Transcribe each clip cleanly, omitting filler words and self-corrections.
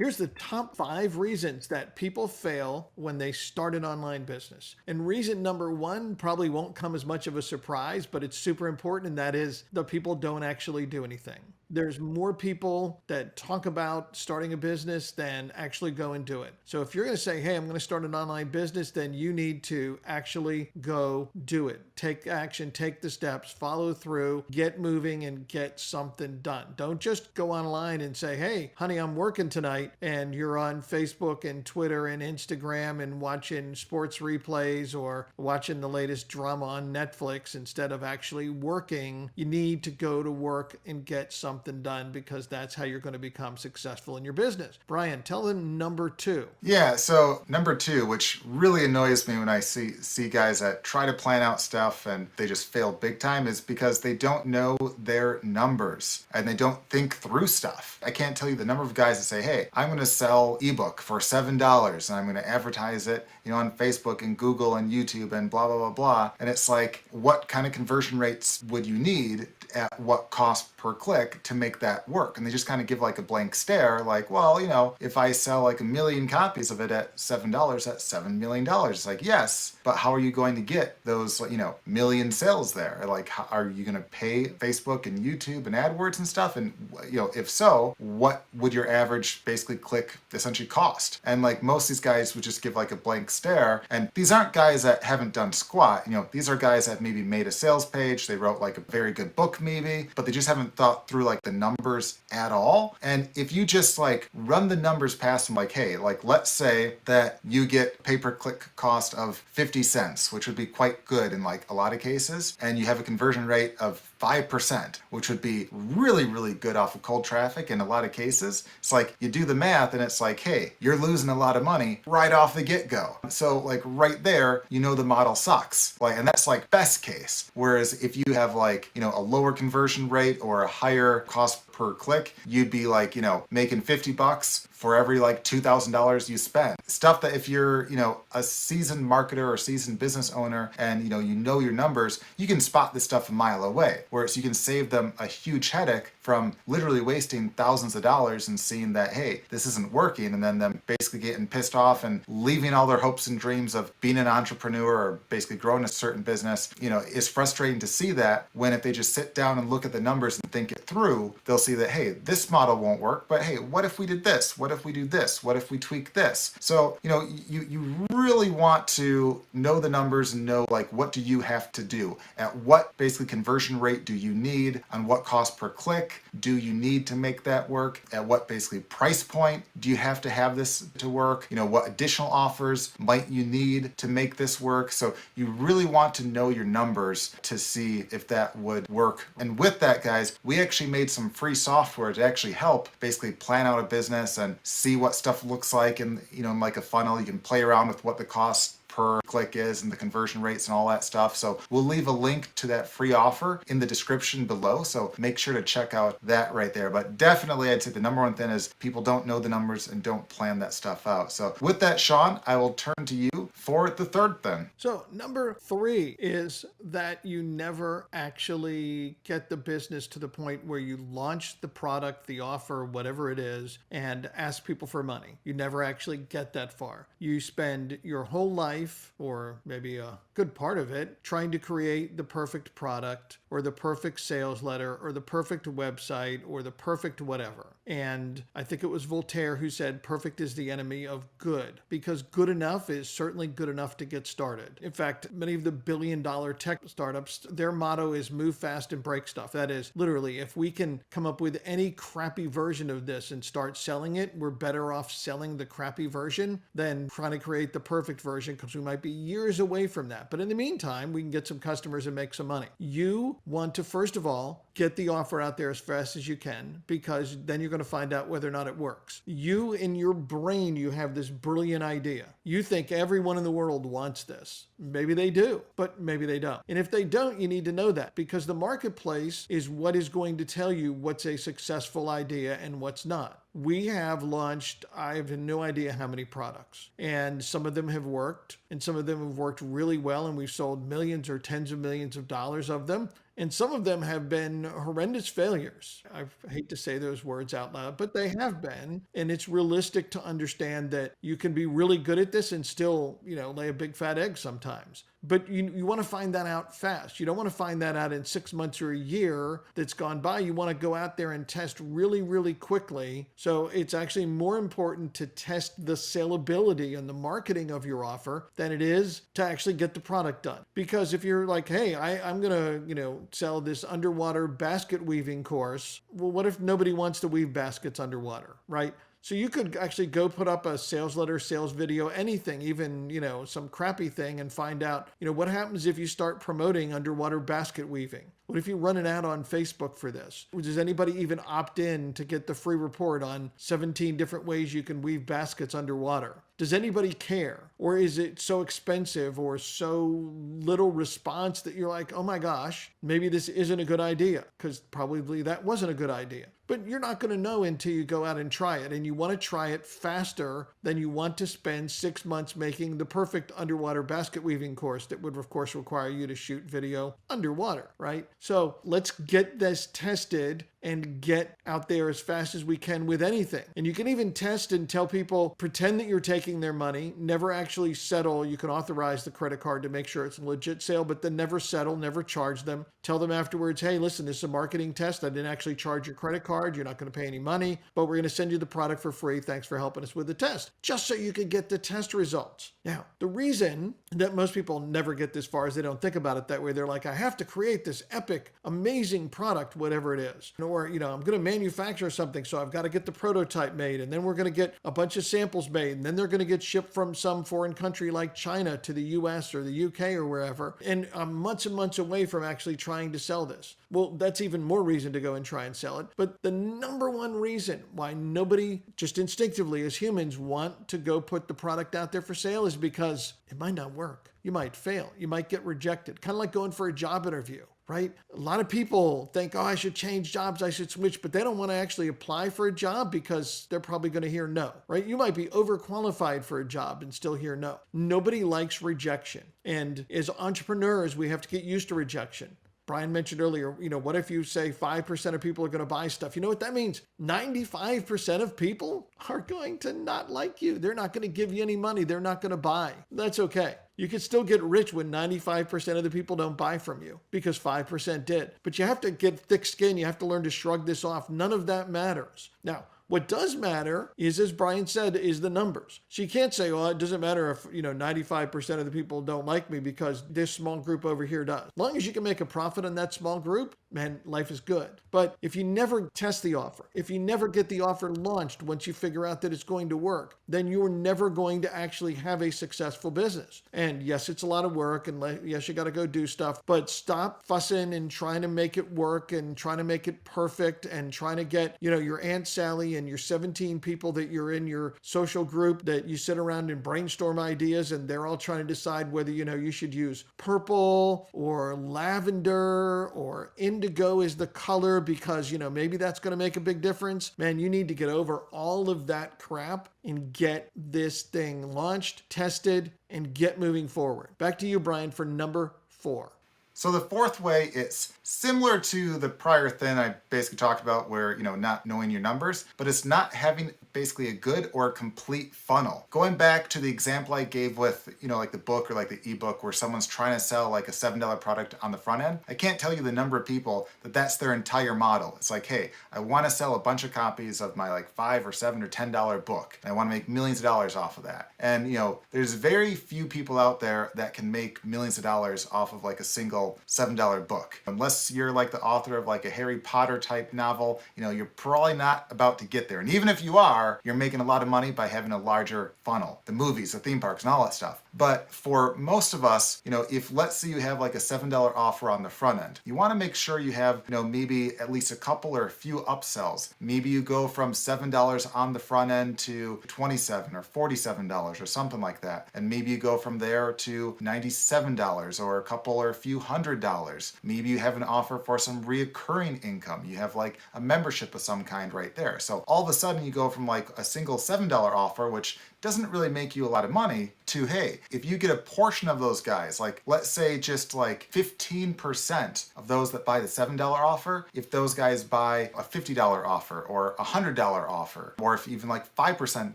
Here's the top 5 reasons that people fail when they start an online business. And reason number 1 probably won't come as much of a surprise, but it's super important, and that is the people don't actually do anything. There's more people that talk about starting a business than actually go and do it. So if you're going to say, hey, I'm going to start an online business, then you need to actually go do it. Take action, take the steps, follow through, get moving, and get something done. Don't just go online and say, hey, honey, I'm working tonight, and you're on Facebook and Twitter and Instagram and watching sports replays or watching the latest drama on Netflix instead of actually working. You need to go to work and get something done, because that's how you're going to become successful in your business. Brian, tell them number 2. Yeah, so number 2, which really annoys me when I see guys that try to plan out stuff and they just fail big time, is because they don't know their numbers and they don't think through stuff. I can't tell you the number of guys that say, hey, I'm going to sell ebook for $7 and I'm going to advertise it, on Facebook and Google and YouTube and blah, blah, blah, blah. And it's like, what kind of conversion rates would you need at what cost per click to make that work? And they just kind of give like a blank stare, like, well, if I sell like 1 million copies of it at $7, that's $7 million. It's like, yes, but how are you going to get those, million sales there? Like, how are you going to pay Facebook and YouTube and AdWords and stuff? And, if so, what would your average basically click essentially cost? And like most of these guys would just give like a blank stare. And these aren't guys that haven't done squat. These are guys that maybe made a sales page. They wrote like a very good book maybe, but they just haven't thought through like the numbers at all. And if you just like run the numbers past them, like, hey, like let's say that you get pay-per-click cost of 50 cents, which would be quite good in like a lot of cases, and you have a conversion rate of 5%, which would be really, really good off of cold traffic in a lot of cases. It's like you do the math and it's like, hey, you're losing a lot of money right off the get-go. So like right there, the model sucks. Like, and that's like best case. Whereas if you have like, a lower conversion rate or a higher cost per click, you'd be like, making $50 for every like $2,000 you spend. Stuff that if you're, a seasoned marketer or seasoned business owner and, you know your numbers, you can spot this stuff a mile away. Whereas you can save them a huge headache from literally wasting thousands of dollars and seeing that, hey, this isn't working, and then them basically getting pissed off and leaving all their hopes and dreams of being an entrepreneur or basically growing a certain business. It's frustrating to see that, when if they just sit down and look at the numbers and think it through, they'll see that, hey, this model won't work, but hey, what if we did this? What if we do this? What if we tweak this? So, you really want to know the numbers and know like, what do you have to do? At what basically conversion rate do you need? On what cost per click do you need to make that work? At what basically price point do you have to have this to work? What additional offers might you need to make this work? So you really want to know your numbers to see if that would work. And with that, guys, we actually made some free software to actually help basically plan out a business and see what stuff looks like in, in like a funnel. You can play around with what the cost per click is and the conversion rates and all that stuff. So we'll leave a link to that free offer in the description below. So make sure to check out that right there. But definitely, I'd say the number one thing is people don't know the numbers and don't plan that stuff out. So with that, Sean, I will turn to you for the third thing. So number 3 is that you never actually get the business to the point where you launch the product, the offer, whatever it is, and ask people for money. You never actually get that far. You spend your whole life, or maybe a good part of it, trying to create the perfect product or the perfect sales letter or the perfect website or the perfect whatever. And I think it was Voltaire who said perfect is the enemy of good, because good enough is certainly good enough to get started. In fact, many of the billion-dollar tech startups, their motto is move fast and break stuff. That is literally, if we can come up with any crappy version of this and start selling it, we're better off selling the crappy version than trying to create the perfect version, because we might be years away from that. But in the meantime, we can get some customers and make some money. You want to, first of all, get the offer out there as fast as you can, because then you're going to find out whether or not it works. You, in your brain, you have this brilliant idea. You think everyone in the world wants this. Maybe they do, but maybe they don't. And if they don't, you need to know that, because the marketplace is what is going to tell you what's a successful idea and what's not. We have launched, I have no idea how many products, and some of them have worked, and some of them have worked really well, and we've sold millions or tens of millions of dollars of them. And some of them have been horrendous failures. I hate to say those words out loud, but they have been. And it's realistic to understand that you can be really good at this and still, lay a big fat egg sometimes. But you want to find that out fast. You don't want to find that out in 6 months or a year that's gone by. You want to go out there and test really, really quickly. So it's actually more important to test the saleability and the marketing of your offer than it is to actually get the product done. Because if you're like, hey, I'm going to, sell this underwater basket weaving course, well, what if nobody wants to weave baskets underwater, right? So you could actually go put up a sales letter, sales video, anything, even, some crappy thing, and find out, what happens if you start promoting underwater basket weaving? What if you run an ad on Facebook for this? Does anybody even opt in to get the free report on 17 different ways you can weave baskets underwater? Does anybody care? Or is it so expensive or so little response that you're like, oh my gosh, maybe this isn't a good idea? Because probably that wasn't a good idea. But you're not going to know until you go out and try it. And you want to try it faster than you want to spend 6 months making the perfect underwater basket weaving course that would, of course, require you to shoot video underwater, right? So let's get this tested and get out there as fast as we can with anything. And you can even test and tell people, pretend that you're taking their money, never actually settle. You can authorize the credit card to make sure it's a legit sale, but then never settle, never charge them. Tell them afterwards, hey, listen, this is a marketing test. I didn't actually charge your credit card. You're not going to pay any money, but we're going to send you the product for free. Thanks for helping us with the test, just so you can get the test results. Now, the reason that most people never get this far is they don't think about it that way. They're like, I have to create this epic, amazing product, whatever it is. Or, I'm going to manufacture something, so I've got to get the prototype made, and then we're going to get a bunch of samples made, and then they're going to get shipped from some foreign country like China to the US or the UK or wherever. And I'm months and months away from actually trying to sell this. Well, that's even more reason to go and try and sell it. But the number one reason why nobody, just instinctively as humans, want to go put the product out there for sale is because it might not work. You might fail. You might get rejected. Kind of like going for a job interview, right? A lot of people think, oh, I should change jobs, I should switch, but they don't want to actually apply for a job because they're probably going to hear no, right? You might be overqualified for a job and still hear no. Nobody likes rejection. And as entrepreneurs, we have to get used to rejection. Brian mentioned earlier, what if you say 5% of people are going to buy stuff? You know what that means? 95% of people are going to not like you. They're not going to give you any money. They're not going to buy. That's okay. You can still get rich when 95% of the people don't buy from you because 5% did. But you have to get thick skin. You have to learn to shrug this off. None of that matters. Now, what does matter is, as Brian said, is the numbers. So you can't say, well, it doesn't matter if, 95% of the people don't like me because this small group over here does. As long as you can make a profit on that small group, man, life is good. But if you never test the offer, if you never get the offer launched once you figure out that it's going to work, then you're never going to actually have a successful business. And yes, it's a lot of work, and yes, you got to go do stuff, but stop fussing and trying to make it work and trying to make it perfect and trying to get, your Aunt Sally and your 17 people that you're in your social group that you sit around and brainstorm ideas, and they're all trying to decide whether, you should use purple or lavender or indigo is the color because, maybe that's going to make a big difference. Man, you need to get over all of that crap and get this thing launched, tested, and get moving forward. Back to you, Brian, for number 4. So the fourth way, it's similar to the prior thing I basically talked about where, not knowing your numbers, but it's not having basically a good or complete funnel. Going back to the example I gave with, like the book or like the ebook where someone's trying to sell like a $7 product on the front end, I can't tell you the number of people that's their entire model. It's like, hey, I want to sell a bunch of copies of my like $5 or $7 or $10 book, and I want to make millions of dollars off of that. And, there's very few people out there that can make millions of dollars off of like a single $7 book. Unless you're like the author of like a Harry Potter type novel, you're probably not about to get there. And even if you are, you're making a lot of money by having a larger funnel, the movies, the theme parks, and all that stuff. But for most of us, if let's say you have like a $7 offer on the front end, you want to make sure you have, maybe at least a couple or a few upsells. Maybe you go from $7 on the front end to $27 or $47 or something like that. And maybe you go from there to $97 or a couple or a few $100. Maybe you have an offer for some reoccurring income. You have like a membership of some kind right there. So all of a sudden you go from like a single $7 offer, which doesn't really make you a lot of money, to, hey, if you get a portion of those guys, like let's say just like 15% of those that buy the $7 offer, if those guys buy a $50 offer or a $100 offer, or if even like 5%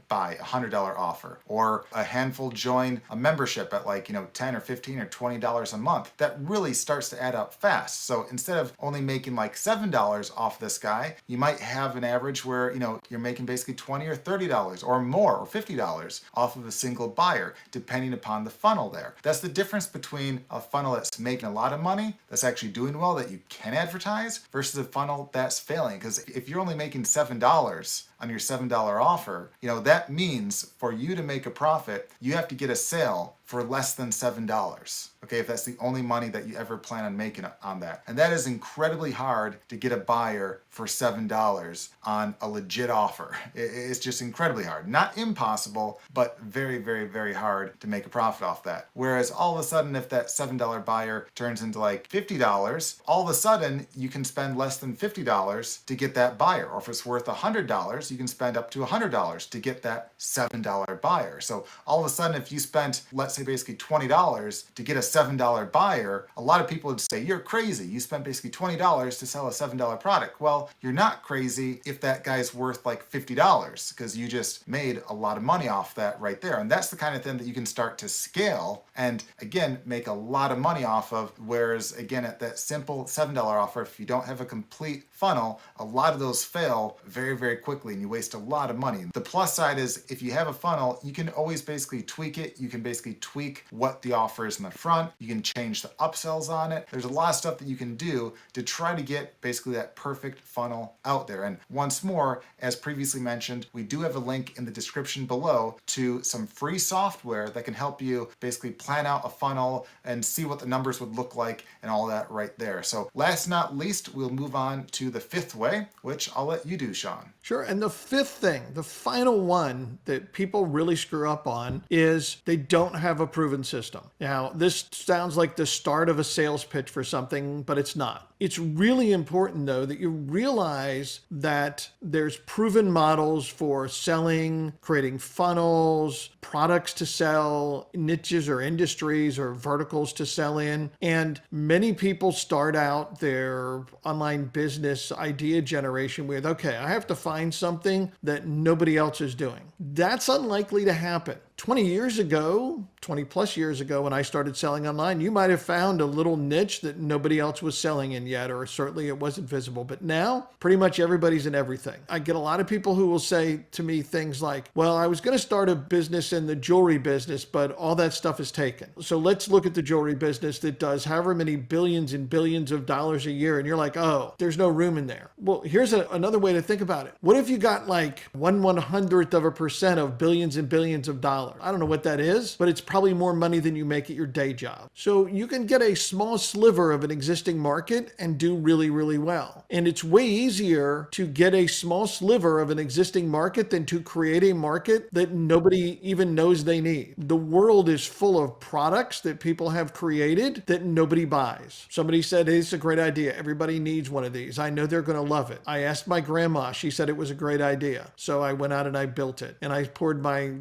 buy a $100 offer, or a handful join a membership at like, 10 or 15 or $20 a month, that really starts to add up fast. So instead of only making like $7 off this guy, you might have an average where, you're making basically $20 or $30 or more or $50 off of a single buyer, depending upon the funnel there. That's the difference between a funnel that's making a lot of money, that's actually doing well, that you can advertise, versus a funnel that's failing. Because if you're only making $7 on your $7 offer, that means for you to make a profit, you have to get a sale for less than $7. Okay, if that's the only money that you ever plan on making on that. And that is incredibly hard to get a buyer for $7 on a legit offer. It's just incredibly hard. Not impossible, but very, very, very hard to make a profit off that. Whereas all of a sudden, if that $7 buyer turns into like $50, all of a sudden you can spend less than $50 to get that buyer. Or if it's worth $100, you can spend up to $100 to get that $7 buyer. So all of a sudden, if you spent, let's say basically $20 to get a $7 buyer, a lot of people would say, you're crazy. You spent basically $20 to sell a $7 product. Well, you're not crazy if that guy's worth like $50, because you just made a lot of money off that right there. And that's the kind of thing that you can start to scale and again, make a lot of money off of. Whereas again, at that simple $7 offer, if you don't have a complete funnel, a lot of those fail very, very quickly and you waste a lot of money. The plus side is if you have a funnel, you can always basically tweak it. You can basically tweak what the offer is in the front. You can change the upsells on it. There's a lot of stuff that you can do to try to get basically that perfect funnel out there. And once more, as previously mentioned, we do have a link in the description below to some free software that can help you basically plan out a funnel and see what the numbers would look like and all that right there. So last not least, we'll move on to the fifth way, which I'll let you do, Sean. Sure. And the fifth thing, the final one that people really screw up on is they don't have a proven system. Now, this sounds like the start of a sales pitch for something, but it's not. It's really important, though, that you realize that there's proven models for selling, creating funnels, products to sell, niches or industries or verticals to sell in. And many people start out their online business idea generation with, okay, I have to find something that nobody else is doing. That's unlikely to happen. 20 years ago, 20 plus years ago, when I started selling online, you might have found a little niche that nobody else was selling in yet, or certainly it wasn't visible. But now, pretty much everybody's in everything. I get a lot of people who will say to me things like, well, I was going to start a business in the jewelry business, but all that stuff is taken. So let's look at the jewelry business that does however many billions and billions of dollars a year. And you're like, oh, there's no room in there. Well, here's another way to think about it. What if you got like 1/100% of billions and billions of dollars? I don't know what that is, but it's probably more money than you make at your day job. So you can get a small sliver of an existing market and do really, really well. And it's way easier to get a small sliver of an existing market than to create a market that nobody even knows they need. The world is full of products that people have created that nobody buys. Somebody said, hey, it's a great idea. Everybody needs one of these. I know they're going to love it. I asked my grandma. She said it was a great idea. So I went out and I built it. And I poured my,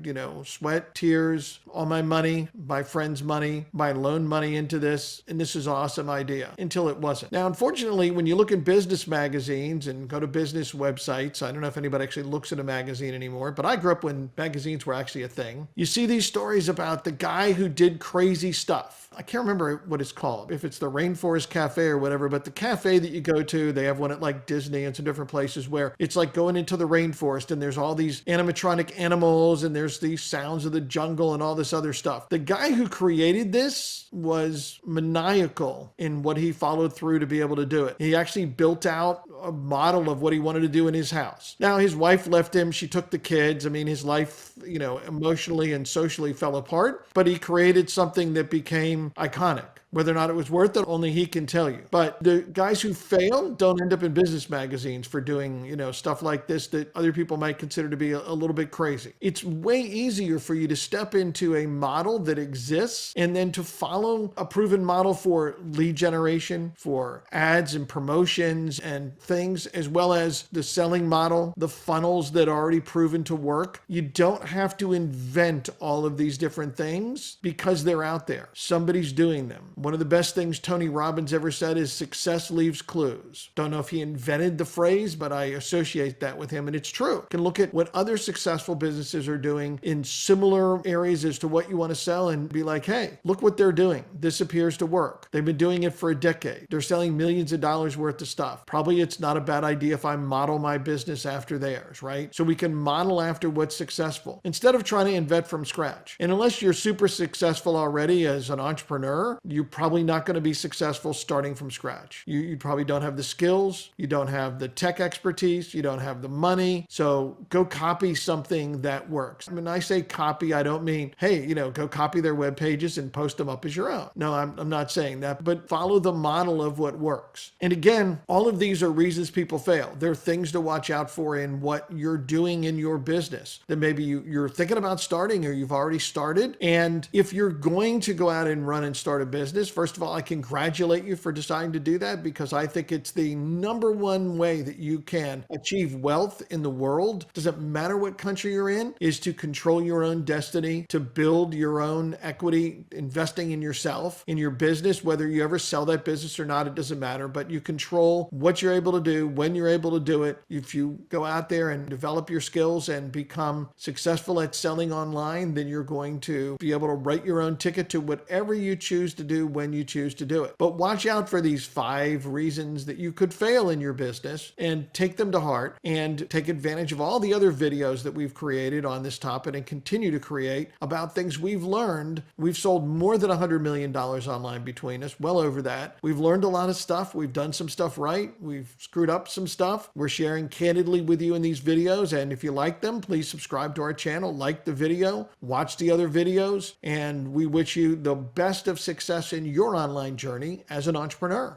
sweat, tears, all my money, my friends' money, my loan money into this. And this is an awesome idea until it wasn't. Now, unfortunately, when you look in business magazines and go to business websites, I don't know if anybody actually looks at a magazine anymore, but I grew up when magazines were actually a thing. You see these stories about the guy who did crazy stuff. I can't remember what it's called, if it's the Rainforest Cafe or whatever, but the cafe that you go to, they have one at like Disney and some different places where it's like going into the rainforest and there's all these animatronic animals and there's these sounds of the jungle and all this other stuff. The guy who created this was maniacal in what he followed through to be able to do it. He actually built out a model of what he wanted to do in his house. Now, his wife left him. She took the kids. I mean, his life, emotionally and socially fell apart, but he created something that became iconic. Whether or not it was worth it, only he can tell you. But the guys who fail don't end up in business magazines for doing, stuff like this that other people might consider to be a little bit crazy. It's way easier for you to step into a model that exists and then to follow a proven model for lead generation, for ads and promotions and things, as well as the selling model, the funnels that are already proven to work. You don't have to invent all of these different things because they're out there. Somebody's doing them. One of the best things Tony Robbins ever said is success leaves clues. Don't know if he invented the phrase, but I associate that with him, and it's true. You can look at what other successful businesses are doing in similar areas as to what you want to sell and be like, hey, look what they're doing. This appears to work. They've been doing it for a decade. They're selling millions of dollars worth of stuff. Probably it's not a bad idea if I model my business after theirs, right? So we can model after what's successful instead of trying to invent from scratch. And unless you're super successful already as an entrepreneur, you're probably not going to be successful starting from scratch. You probably don't have the skills. You don't have the tech expertise. You don't have the money. So go copy something that works. When I say copy, I don't mean, hey, go copy their web pages and post them up as your own. No, I'm not saying that, but follow the model of what works. And again, all of these are reasons people fail. There are things to watch out for in what you're doing in your business that maybe you're thinking about starting or you've already started. And if you're going to go out and run and start a business, first of all, I congratulate you for deciding to do that because I think it's the number one way that you can achieve wealth in the world. Doesn't matter what country you're in, is to control your own destiny, to build your own equity, investing in yourself, in your business, whether you ever sell that business or not, it doesn't matter, but you control what you're able to do, when you're able to do it. If you go out there and develop your skills and become successful at selling online, then you're going to be able to write your own ticket to whatever you choose to do when you choose to do it. But watch out for these 5 reasons that you could fail in your business and take them to heart and take advantage of all the other videos that we've created on this topic and continue to create about things we've learned. We've sold more than $100 million online between us, well over that. We've learned a lot of stuff. We've done some stuff right. We've screwed up some stuff. We're sharing candidly with you in these videos. And if you like them, please subscribe to our channel, like the video, watch the other videos, and we wish you the best of success in your online journey as an entrepreneur.